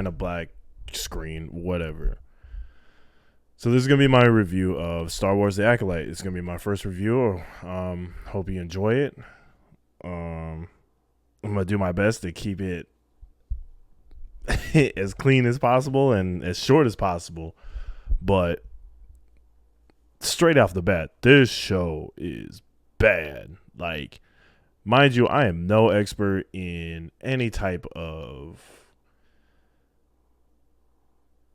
and a black screen, whatever. So this is gonna be my review of Star Wars: The Acolyte. It's gonna be my first review. Hope you enjoy it. I'm gonna do my best to keep it as clean as possible and as short as possible. But straight off the bat, this show is bad. Like, mind you, I am no expert in any type of,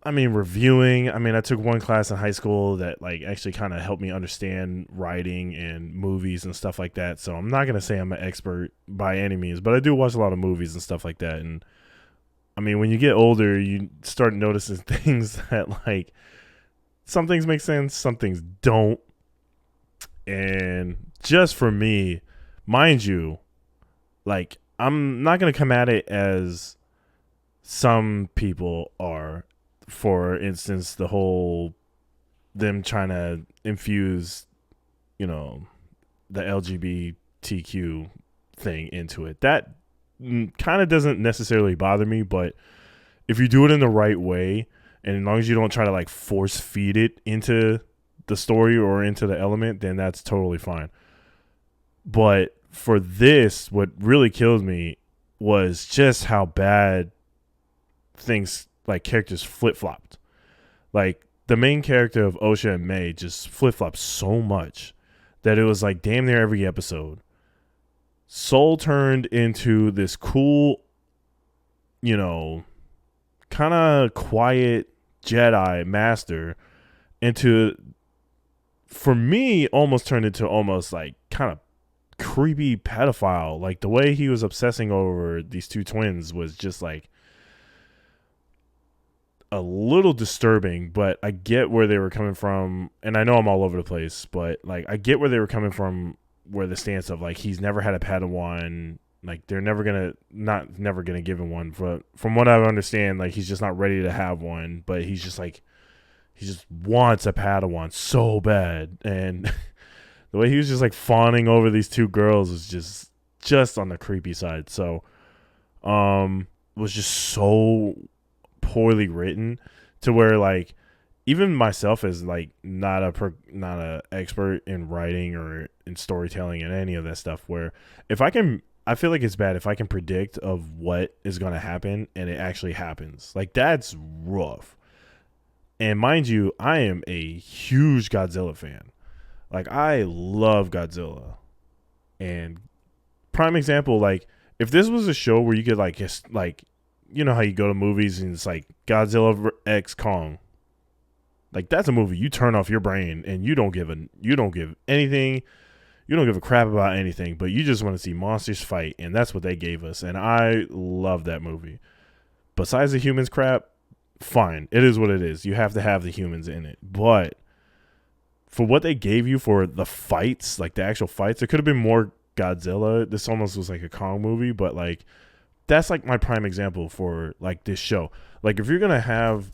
reviewing. I took one class in high school that like actually kind of helped me understand writing and movies and stuff like that. So I'm not going to say I'm an expert by any means, but I do watch a lot of movies and stuff like that. And when you get older, you start noticing things that like some things make sense, some things don't. And just for me, mind you, like, I'm not going to come at it as some people are. For instance, the whole them trying to infuse, the LGBTQ thing into it. That kind of doesn't necessarily bother me, but if you do it in the right way, and as long as you don't try to like force feed it into the story or into the element, then that's totally fine. But for this, what really killed me was just how bad things like characters flip-flopped. Like the main character of Osha and May just flip-flopped so much that it was like damn near every episode Soul turned into this cool, kind of quiet Jedi master into, for me, almost turned into almost like kind of creepy pedophile. Like the way he was obsessing over these two twins was just like a little disturbing, but I get where they were coming from, and I know I'm all over the place, but like I get where they were coming from, where the stance of like he's never had a Padawan, like they're never gonna give him one. But from what I understand, like he's just not ready to have one, but he's just like he just wants a Padawan so bad, and the way he was just like fawning over these two girls was just on the creepy side. So, was just so poorly written to where like even myself as like not a expert in writing or in storytelling and any of that stuff, where I feel like it's bad if I can predict of what is going to happen and it actually happens. Like that's rough. And mind you, I am a huge Godzilla fan. Like I love Godzilla. And prime example, like if this was a show where you could like just like, you know how you go to movies and it's like Godzilla X Kong. Like that's a movie you turn off your brain and you don't give anything, you don't give a crap about anything, but you just want to see monsters fight, and that's what they gave us. And I love that movie. Besides the humans crap, fine. It is what it is. You have to have the humans in it. But for what they gave you for the fights, like the actual fights, it could have been more Godzilla. This almost was like a Kong movie, but like that's like my prime example for like this show. Like if you're going to have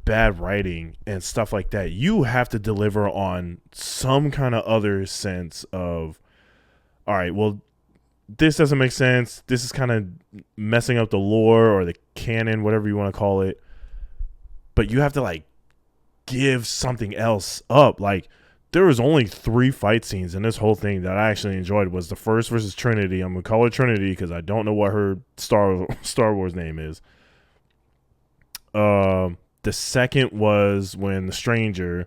bad writing and stuff like that, you have to deliver on some kind of other sense of, all right, well, this doesn't make sense. This is kind of messing up the lore or the canon, whatever you want to call it. But you have to like give something else up. Like there was only 3 fight scenes in this whole thing that I actually enjoyed. Was the first versus Trinity. I'm gonna call her Trinity because I don't know what her Star Wars name is. The second was when the Stranger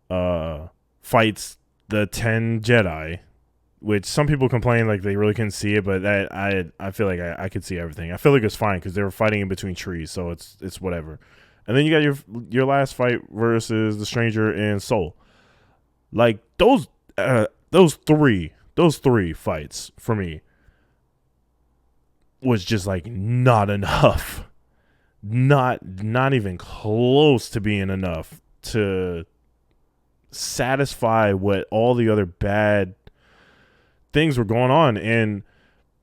fights the 10 Jedi, which some people complain like they really couldn't see it, but I feel like I could see everything. I feel like it's fine because they were fighting in between trees, so it's whatever. And then you got your last fight versus the Stranger and Soul. Like those three fights for me was just like not enough. Not even close to being enough to satisfy what all the other bad things were going on. And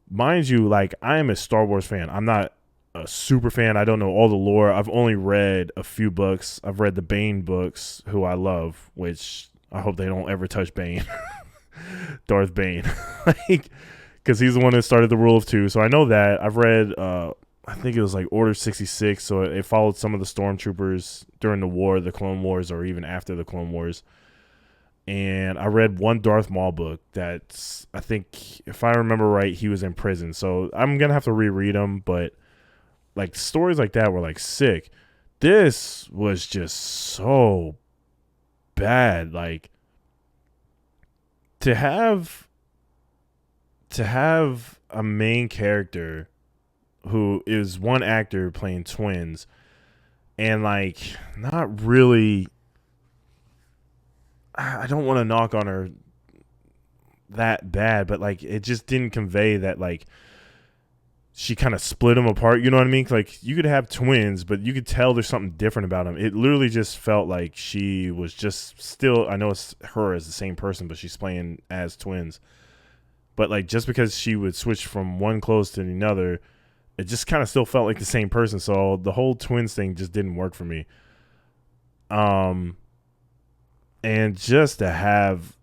mind you, like I am a Star Wars fan. I'm not a super fan. I don't know all the lore. I've only read a few books. I've read the Bane books, who I love, which I hope they don't ever touch Bane. Darth Bane. Like, because he's the one that started the rule of 2. So I know that. I've read I think it was like Order 66, so it followed some of the stormtroopers during the war, the Clone Wars, or even after the Clone Wars. And I read one Darth Maul book that's, I think, if I remember right, he was in prison. So I'm going to have to reread them, but like stories like that were like sick. This was just so bad. Like to have a main character who is one actor playing twins and like not really, I don't want to knock on her that bad, but like it just didn't convey that like she kind of split them apart. You know what I mean? Like you could have twins, but you could tell there's something different about them. It literally just felt like she was just still, I know it's her as the same person, but she's playing as twins. But like just because she would switch from one clothes to another, it just kind of still felt like the same person. So the whole twins thing just didn't work for me. And just to have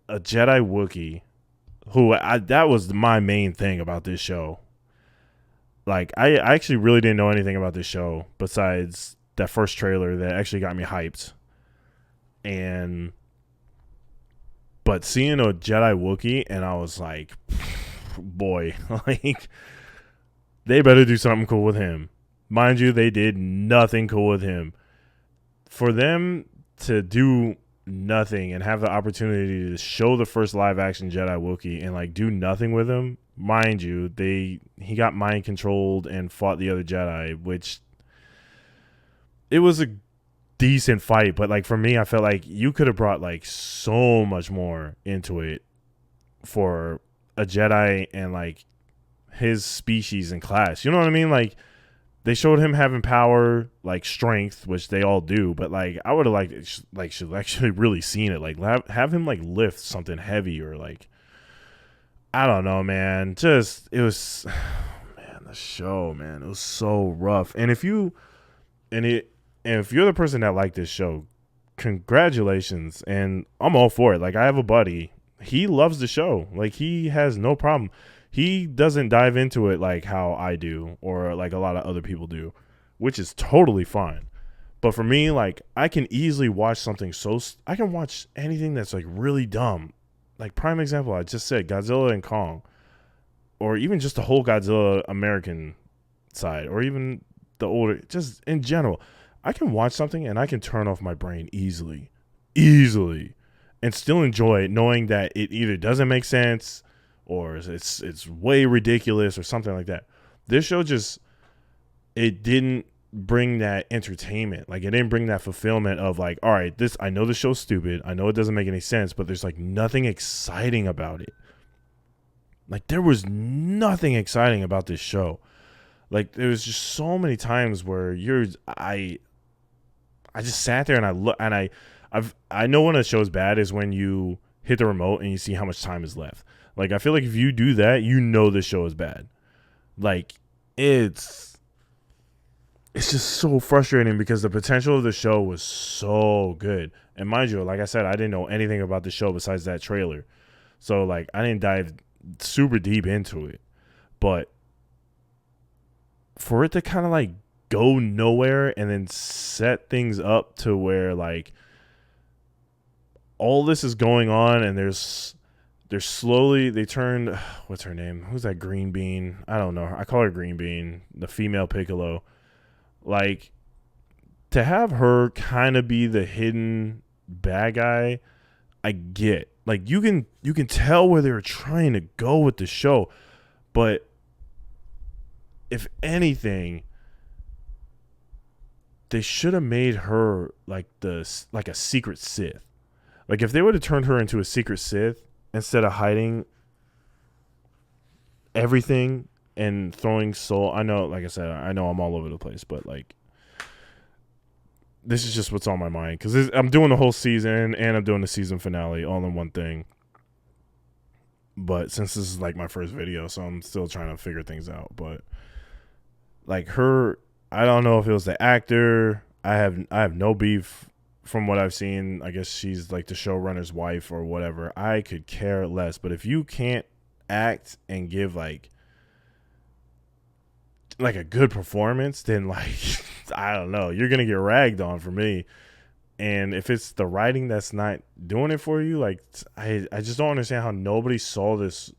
a Jedi Wookiee who that was my main thing about this show. Like I actually really didn't know anything about this show besides that first trailer that actually got me hyped. But seeing a Jedi Wookiee, and I was like, boy, like they better do something cool with him. Mind you, they did nothing cool with him. For them to do nothing and have the opportunity to show the first live action Jedi Wookiee and like do nothing with him, mind you, he got mind controlled and fought the other Jedi, which it was a decent fight, but like for me, I felt like you could have brought like so much more into it for a Jedi and like his species and class. You know what I mean? Like they showed him having power, like strength, which they all do, but like I would have should actually really seen it. Like have him like lift something heavy or like I don't know, man. Just it was man, the show, man, it was so rough. And if you're the person that liked this show, congratulations, and I'm all for it. Like I have a buddy, he loves the show. Like he has no problem. He doesn't dive into it like how I do or like a lot of other people do, which is totally fine. But for me, like I can easily watch something I can watch anything that's like really dumb. Like prime example, I just said Godzilla and Kong, or even just the whole Godzilla American side, or even the older, just in general. I can watch something and I can turn off my brain easily, and still enjoy it, knowing that it either doesn't make sense or it's way ridiculous or something like that. This show it didn't bring that entertainment. Like it didn't bring that fulfillment of like, all right, I know the show's stupid. I know it doesn't make any sense, but there's like nothing exciting about it. Like there was nothing exciting about this show. Like there was just so many times where I just sat there and I look and I know when a show's bad is when you hit the remote and you see how much time is left. Like I feel like if you do that, you know the show is bad. Like it's just so frustrating because the potential of the show was so good. And mind you, like I said, I didn't know anything about the show besides that trailer. So like I didn't dive super deep into it. But for it to kind of like go nowhere and then set things up to where like all this is going on and they turned, what's her name? Who's that green bean? I don't know. I call her green bean, the female Piccolo. Like to have her kind of be the hidden bad guy, I get. Like you can tell where they were trying to go with the show, but if anything, they should have made her like a secret Sith. Like if they would have turned her into a secret Sith instead of hiding everything and throwing soul. I know, like I said, I know I'm all over the place, but like this is just what's on my mind because I'm doing the whole season and I'm doing the season finale all in one thing. But since this is like my first video, so I'm still trying to figure things out. But like her, I don't know if it was the actor. I have no beef from what I've seen. I guess she's like the showrunner's wife or whatever. I could care less. But if you can't act and give like like a good performance, then like I don't know, you're gonna get ragged on for me. And if it's the writing that's not doing it for you, like I just don't understand how nobody saw this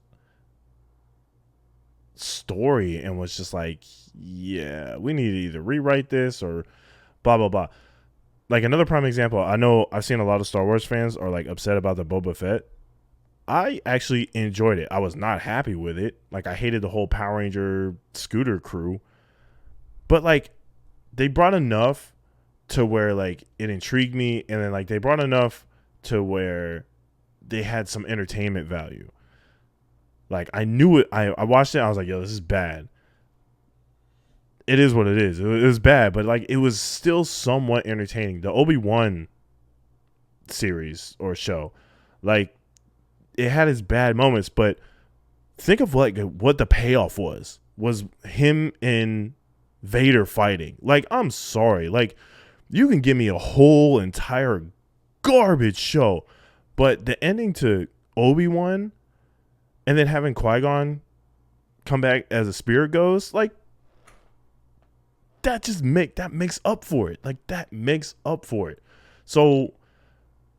story and was just like, yeah, we need to either rewrite this or blah blah blah. Like another prime example, I know I've seen a lot of Star Wars fans are like upset about the Boba Fett. I actually enjoyed it. I was not happy with it. Like I hated the whole Power Ranger scooter crew. But like they brought enough to where like it intrigued me, and then like they brought enough to where they had some entertainment value. Like I knew it. I watched it. I was like, yo, this is bad. It is what it is. It was bad, but like it was still somewhat entertaining. The Obi-Wan series or show, like it had its bad moments, but think of like what the payoff was him and Vader fighting. Like, I'm sorry. Like, you can give me a whole entire garbage show, but the ending to Obi-Wan and then having Qui-Gon come back as a spirit ghost, like, that makes up for it. Like, that makes up for it. So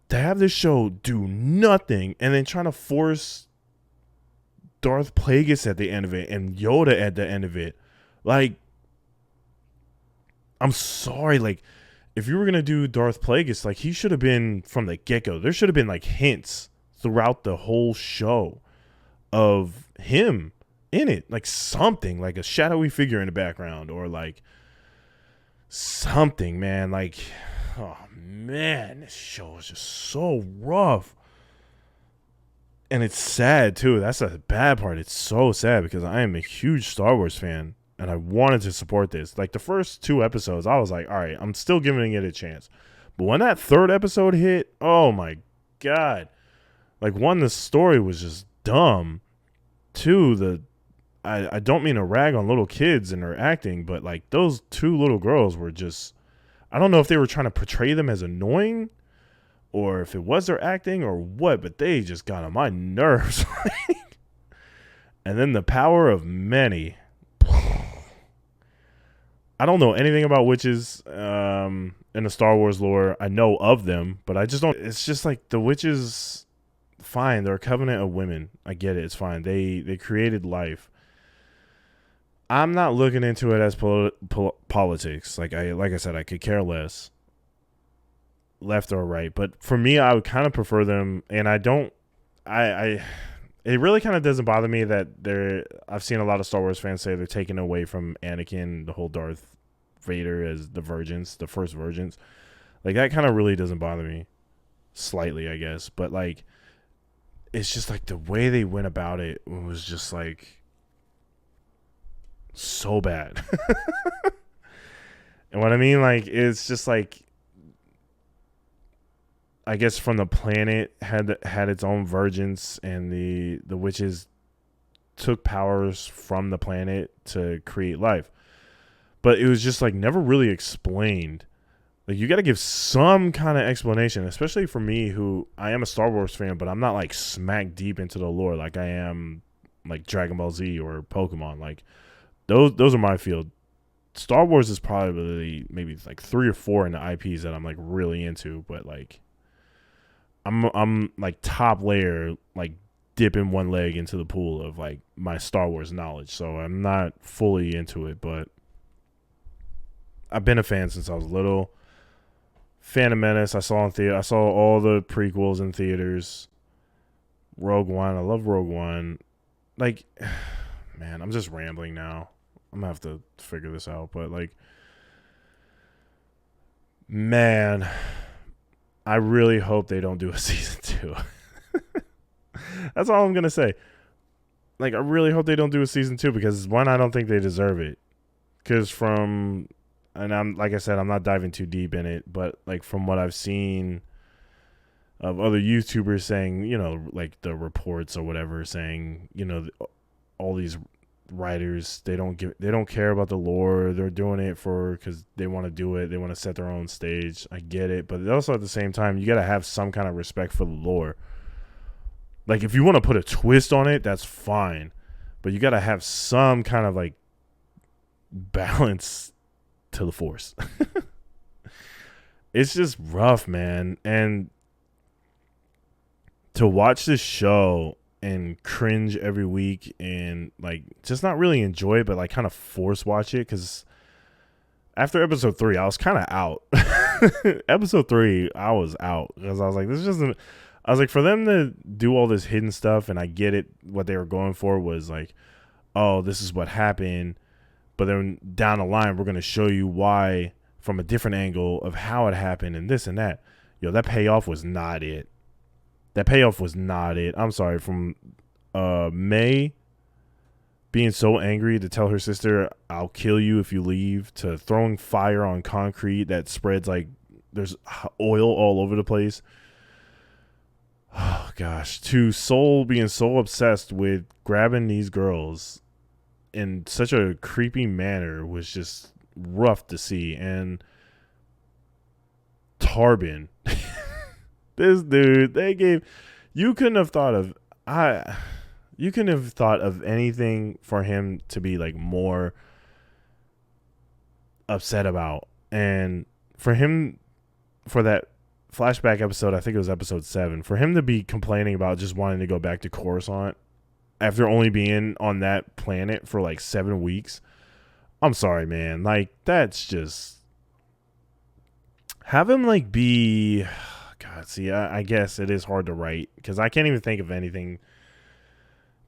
to have this show do nothing and then trying to force Darth Plagueis at the end of it and Yoda at the end of it, like, I'm sorry, like, if you were gonna do Darth Plagueis, like, he should have been from the get-go. There should have been like hints throughout the whole show of him in it, like something, like a shadowy figure in the background, or like something, man. Like, oh man, this show is just so rough. And it's sad too. That's the bad part. It's so sad because I am a huge Star Wars fan and I wanted to support this. Like the first 2 episodes, I was like, all right, I'm still giving it a chance. But when that 3rd episode hit, oh my God. Like, one, the story was just dumb. 2, I don't mean to rag on little kids and their acting, but like those 2 little girls were just, I don't know if they were trying to portray them as annoying or if it was their acting or what, but they just got on my nerves. And then the power of many. I don't know anything about witches in the Star Wars lore. I know of them, but I just don't. It's just like the witches, fine. They're a covenant of women. I get it. It's fine. They created life. I'm not looking into it as politics. Like I said, I could care less, left or right. But for me, I would kind of prefer them. And I don't. It really kind of doesn't bother me that I've seen a lot of Star Wars fans say they're taking away from Anakin, the whole Darth Vader as the virgins, the first virgins. Like, that kind of really doesn't bother me. Slightly, I guess. But, like, it's just, like, the way they went about it was just, like, so bad. And what I mean, like, it's just, like, I guess from the planet had its own virgins, and the witches took powers from the planet to create life. But it was just like never really explained. Like, you got to give some kind of explanation, especially for me, who I am a Star Wars fan, but I'm not like smack deep into the lore like I am like Dragon Ball Z or Pokemon. Like those are my field. Star Wars is probably maybe like 3 or 4 in the IPs that I'm like really into, but like I'm like top layer, like dipping one leg into the pool of like my Star Wars knowledge. So I'm not fully into it, but I've been a fan since I was little. Phantom Menace, I saw in theater. I saw all the prequels in theaters. Rogue One, I love Rogue One. Like, man, I'm just rambling now. I'm gonna have to figure this out, but like, man, I really hope they don't do a season 2. That's all I'm going to say. Like, I really hope they don't do a season 2 because, one, I don't think they deserve it. Because and like I said, I'm not diving too deep in it, but like from what I've seen of other YouTubers saying, you know, like the reports or whatever, saying, you know, all these writers, they don't care about the lore. They're doing it because they want to do it. They want to set their own stage. I get it, but also at the same time, you got to have some kind of respect for the lore. Like, if you want to put a twist on it, that's fine, but you got to have some kind of like balance to the Force. It's just rough, man. And to watch this show and cringe every week and like just not really enjoy it, but like kind of force watch it, because after episode 3 I was kind of out. Episode 3 I was out because I was like, this isn't. I was like, for them to do all this hidden stuff, and I get it, what they were going for was like, oh, this is what happened, but then down the line we're going to show you why from a different angle of how it happened and this and that. Yo, that payoff was not it. That payoff was not it. I'm sorry. From May being so angry to tell her sister, I'll kill you if you leave, to throwing fire on concrete that spreads like there's oil all over the place. Oh, gosh. To Soul being so obsessed with grabbing these girls in such a creepy manner was just rough to see. And Tarbin, this dude, they gave, you couldn't have thought of anything for him to be like more upset about. And for him, for that flashback episode, I think it was episode 7, for him to be complaining about just wanting to go back to Coruscant after only being on that planet for like 7 weeks. I'm sorry, man. Like, that's just, have him like be, God, see, I guess it is hard to write because I can't even think of anything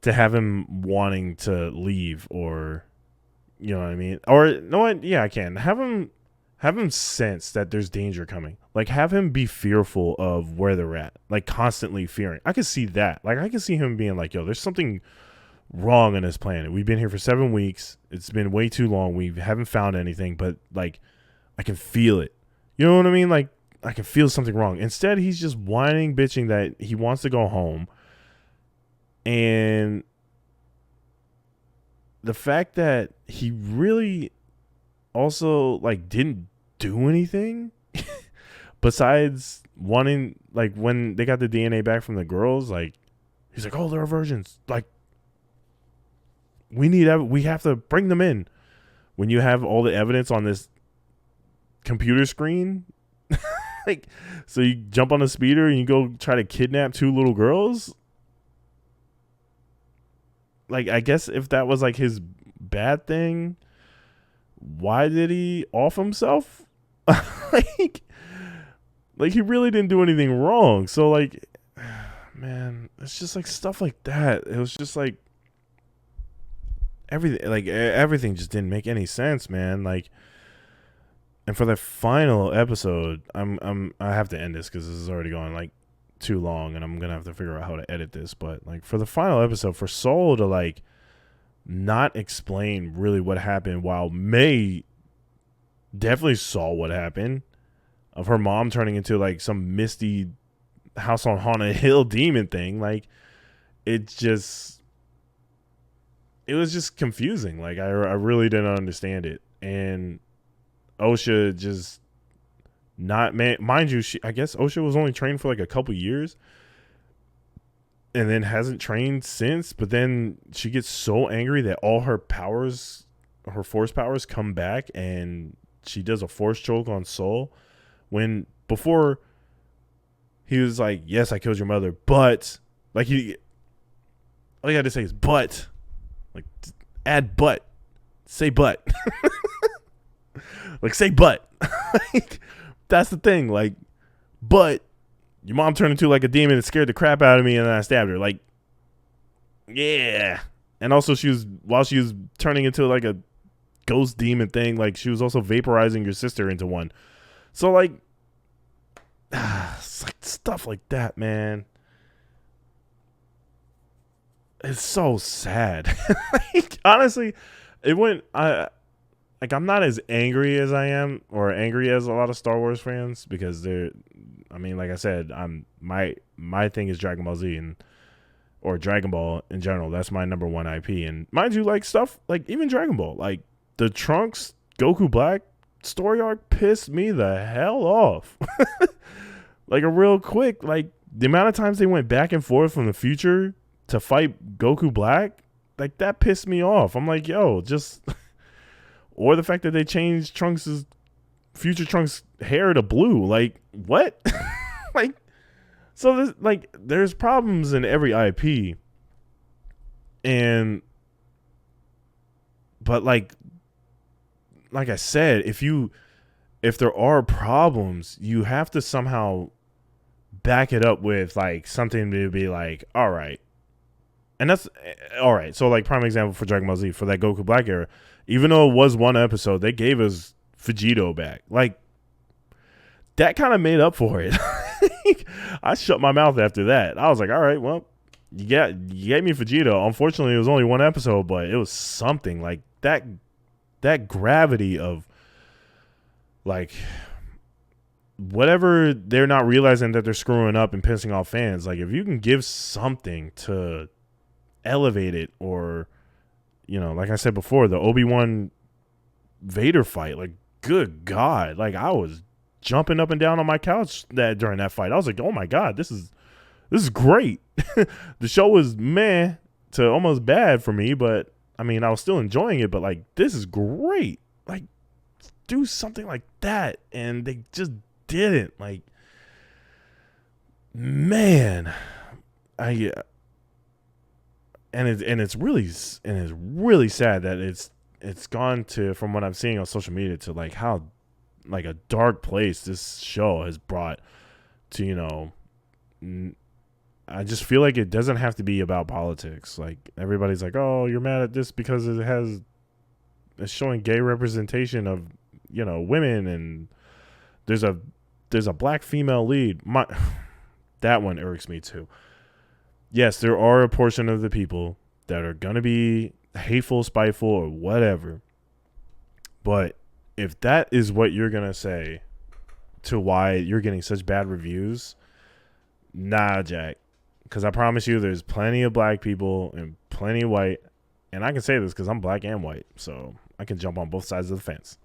to have him wanting to leave, or, you know what I mean? Or, you know what? Yeah, I can. Have him sense that there's danger coming. Like, have him be fearful of where they're at. Like, constantly fearing. I could see that. Like, I could see him being like, yo, there's something wrong on this planet. We've been here for 7 weeks. It's been way too long. We haven't found anything, but, like, I can feel it. You know what I mean? Like, I can feel something wrong. Instead, he's just whining, bitching that he wants to go home. And the fact that he really also like didn't do anything besides wanting, like, when they got the DNA back from the girls, like, he's like, oh, they're virgins, like, we have to bring them in. When you have all the evidence on this computer screen, like, so you jump on a speeder and you go try to kidnap 2 little girls. Like, I guess if that was like his bad thing, why did he off himself? like he really didn't do anything wrong. So, like, man, it's just like stuff like that. It was just like everything just didn't make any sense, man. Like, and for the final episode, I have to end this because this is already going like too long, and I'm gonna have to figure out how to edit this. But like, for the final episode, for Soul to like not explain really what happened, while May definitely saw what happened, of her mom turning into like some misty House on Haunted Hill demon thing. Like, it was just confusing. Like, I really didn't understand it. And Osha just not, mind you, I guess Osha was only trained for like a couple years and then hasn't trained since. But then she gets so angry that all her powers, her force powers, come back, and she does a force choke on Soul, when before he was like, yes, I killed your mother, but like, all you had to say is but, like, add but, say but. Like, say but. Like, that's the thing. Like, but your mom turned into like a demon and scared the crap out of me, and then I stabbed her. Like, yeah. And also, while she was turning into like a ghost demon thing, like, she was also vaporizing your sister into one. So, like, it's like stuff like that, man. It's so sad. Like, honestly, I'm not as angry as I am, or angry as a lot of Star Wars fans, because like I said, my thing is Dragon Ball Z, or Dragon Ball in general. That's my number one IP. And mind you, like, stuff like even Dragon Ball, like the Trunks Goku Black story arc pissed me the hell off. Like, a real quick, like, the amount of times they went back and forth from the future to fight Goku Black, like, that pissed me off. I'm like, yo, just or the fact that they changed future Trunks' hair to blue. Like, what? Like, so there's problems in every IP, but like I said, if there are problems, you have to somehow back it up with like something to be like, all right. And that's all right. So like prime example for Dragon Ball Z, for that Goku Black era, even though it was one episode, they gave us Vegito back. Like, that kind of made up for it. I shut my mouth after that. I was like, all right, well, you gave me Vegito. Unfortunately, it was only one episode, but it was something. Like, that gravity of like whatever they're not realizing that they're screwing up and pissing off fans. Like, if you can give something to elevate it, or, you know, like I said before, the Obi-Wan Vader fight, like, good God, like, I was jumping up and down on my couch during that fight. I was like, oh my God, this is great. The show was meh to almost bad for me, but I mean, I was still enjoying it, but like, this is great. Like, do something like that. And they just didn't. Like, man, and it's really sad that it's gone to, from what I'm seeing on social media, to like how like a dark place this show has brought to, you know, I just feel like it doesn't have to be about politics. Like, everybody's like, oh, you're mad at this because it's showing gay representation of, you know, women, and there's a black female lead. That one irks me too. Yes, there are a portion of the people that are gonna be hateful, spiteful, or whatever, but if that is what you're going to say to why you're getting such bad reviews, nah, Jack. Because I promise you, there's plenty of black people and plenty of white. And I can say this because I'm black and white, so I can jump on both sides of the fence.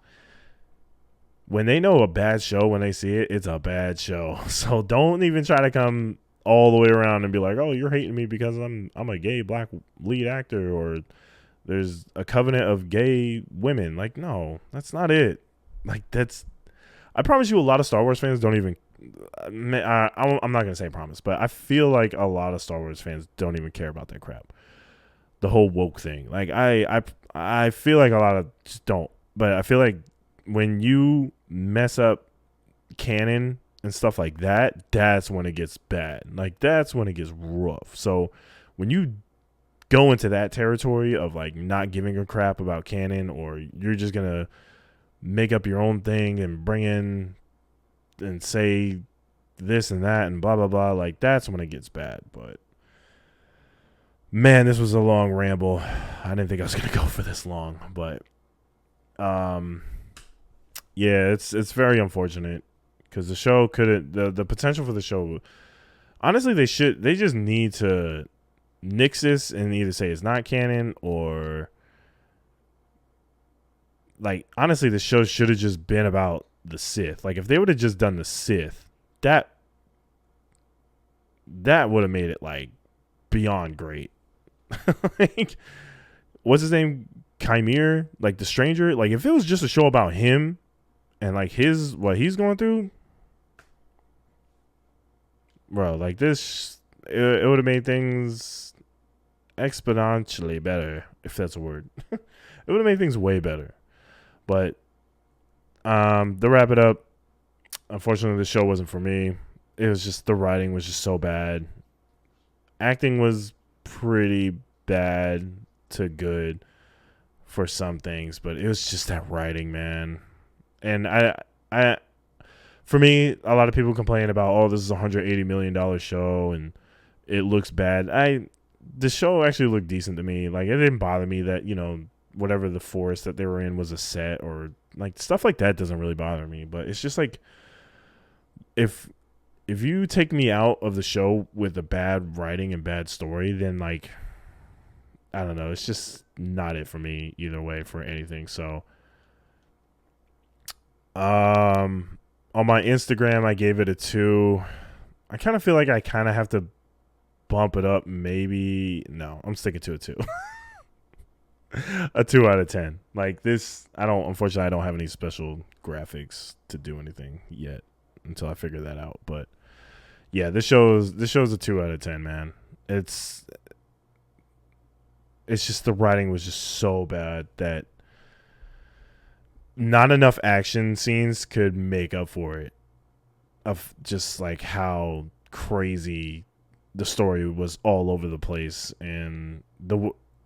When they know a bad show, when they see it, it's a bad show. So don't even try to come all the way around and be like, oh, you're hating me because I'm a gay black lead actor, or there's a covenant of gay women. Like, no, that's not it. Like, I promise you, a lot of Star Wars fans don't even, I'm not going to say promise, but I feel like a lot of Star Wars fans don't even care about that crap. The whole woke thing. Like, I feel like a lot of just don't, but I feel like when you mess up canon and stuff like that, that's when it gets bad. Like, that's when it gets rough. So when you go into that territory of like not giving a crap about canon, or you're just gonna make up your own thing and bring in and say this and that and blah blah blah, like, that's when it gets bad. But man, this was a long ramble. I didn't think I was gonna go for this long, but yeah, it's very unfortunate because the show couldn't, the potential for the show, honestly, they just need to nix this and either say it's not canon, or like, honestly, the show should have just been about the Sith. Like, if they would have just done the Sith, that would have made it like beyond great. Like, what's his name? Chimere, like the Stranger. Like, if it was just a show about him and like what he's going through, bro, like this, it would have made things exponentially better, if that's a word. It would have made things way better. But to wrap it up, unfortunately, the show wasn't for me. It was just, the writing was just so bad. Acting was pretty bad to good for some things, but it was just that writing, man. And I for me, a lot of people complain about, oh, this is a $180 million show and it looks bad. The show actually looked decent to me. Like, it didn't bother me that, you know, whatever the forest that they were in was a set, or like stuff like that doesn't really bother me. But it's just like, if you take me out of the show with a bad writing and bad story, then like, I don't know, it's just not it for me either way for anything. So on my Instagram, I gave it a 2. I kind of feel like I kind of have to bump it up. Maybe no, I'm sticking to a 2. A 2 out of 10. Like this, unfortunately I don't have any special graphics to do anything yet until I figure that out. But yeah, this show's a 2 out of 10, man. It's just the writing was just so bad that not enough action scenes could make up for it. Of just like how crazy the story was all over the place, and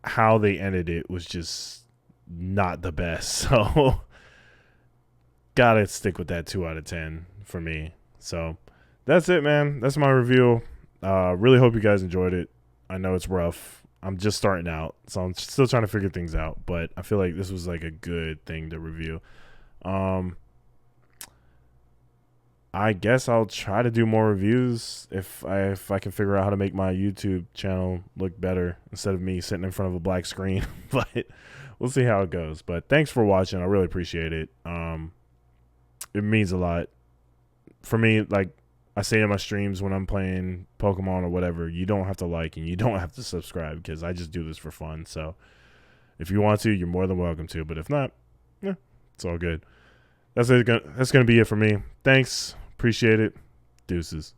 how they ended it was just not the best. So gotta stick with that 2 out of 10 for me. So that's it, man. That's my review. Really hope you guys enjoyed it. I know it's rough. I'm just starting out, so I'm still trying to figure things out. But I feel like this was like a good thing to review. I guess I'll try to do more reviews if I can figure out how to make my YouTube channel look better instead of me sitting in front of a black screen. But we'll see how it goes. But thanks for watching. I really appreciate it. It means a lot for me. Like I say in my streams when I'm playing Pokemon or whatever, you don't have to like and you don't have to subscribe because I just do this for fun. So if you want to, you're more than welcome to. But if not, yeah, it's all good. That's it. That's gonna be it for me. Thanks. Appreciate it. Deuces.